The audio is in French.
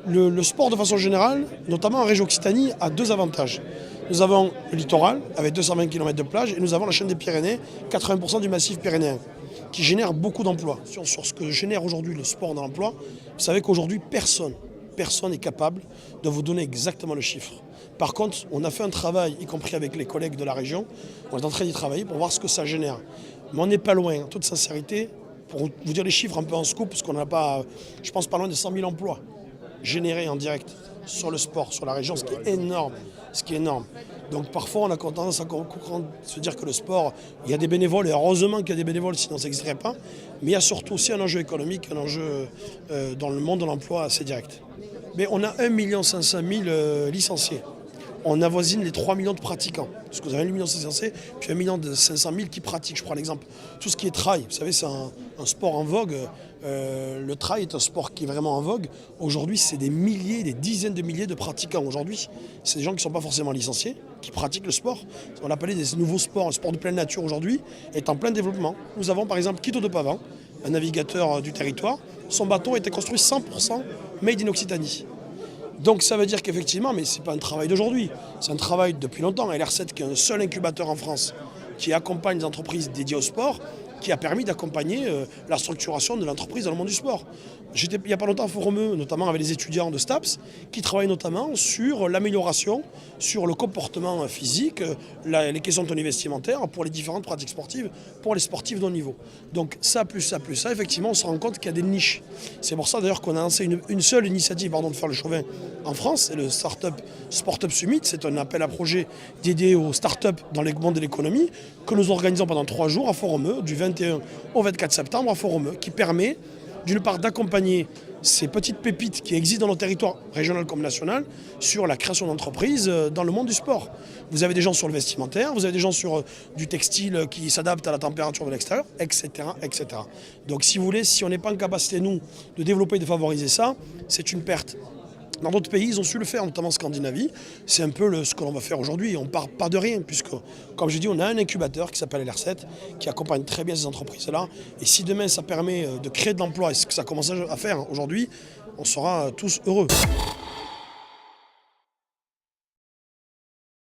Le sport de façon générale, notamment en région Occitanie, a deux avantages. Nous avons le littoral avec 220 km de plage et nous avons la chaîne des Pyrénées, 80% du massif pyrénéen, qui génère beaucoup d'emplois. Sur ce que génère aujourd'hui le sport dans l'emploi, vous savez qu'aujourd'hui personne n'est capable de vous donner exactement le chiffre. Par contre, on a fait un travail, y compris avec les collègues de la région, on est en train d'y travailler pour voir ce que ça génère. Mais on n'est pas loin, en toute sincérité, pour vous dire les chiffres un peu en scoop, parce qu'on n'a pas, je pense, pas loin de 100 000 emplois générés en direct sur le sport, sur la région, ce qui est énorme. Donc parfois on a tendance à se dire que le sport, il y a des bénévoles, et heureusement qu'il y a des bénévoles, sinon ça n'existerait pas, mais il y a surtout aussi un enjeu économique, un enjeu dans le monde de l'emploi assez direct. Mais on a 1 500 000 licenciés. On avoisine les 3 millions de pratiquants. Parce que vous avez 1 million de licenciés, puis 1 500 000 qui pratiquent. Je prends l'exemple. Tout ce qui est trail, vous savez, c'est un sport en vogue. Le trail est un sport qui est vraiment en vogue. Aujourd'hui, c'est des milliers, des dizaines de milliers de pratiquants. Aujourd'hui, c'est des gens qui ne sont pas forcément licenciés, qui pratiquent le sport. On appelait des nouveaux sports. Un sport de pleine nature aujourd'hui est en plein développement. Nous avons par exemple Quito de Pavan, un navigateur du territoire. Son bateau a été construit 100% made in Occitanie. Donc ça veut dire qu'effectivement, mais ce n'est pas un travail d'aujourd'hui, c'est un travail depuis longtemps. LR7 qui est un seul incubateur en France qui accompagne les entreprises dédiées au sport, qui a permis d'accompagner la structuration de l'entreprise dans le monde du sport. J'étais il n'y a pas longtemps à Foromeux, notamment avec les étudiants de STAPS, qui travaillent notamment sur l'amélioration, sur le comportement physique, les questions de tenue vestimentaire pour les différentes pratiques sportives, pour les sportifs de haut niveau. Donc ça, plus ça, effectivement, on se rend compte qu'il y a des niches. C'est pour ça d'ailleurs qu'on a lancé une seule initiative, de faire le chauvin en France, c'est le Startup Summit. C'est un appel à projet dédié aux startups dans le monde de l'économie que nous organisons pendant 3 jours à Foromeux, du 21 au 24 septembre à Foromeux, qui permet d'une part d'accompagner ces petites pépites qui existent dans nos territoires régionaux comme national sur la création d'entreprises dans le monde du sport. Vous avez des gens sur le vestimentaire, vous avez des gens sur du textile qui s'adapte à la température de l'extérieur, etc., etc. Donc si vous voulez, si on n'est pas en capacité, nous, de développer et de favoriser ça, c'est une perte. Dans d'autres pays, ils ont su le faire, notamment en Scandinavie. C'est un peu ce que l'on va faire aujourd'hui. On ne part pas de rien, puisque, comme je dis, on a un incubateur qui s'appelle LR7, qui accompagne très bien ces entreprises-là. Et si demain, ça permet de créer de l'emploi, et ce que ça commence à faire aujourd'hui, on sera tous heureux.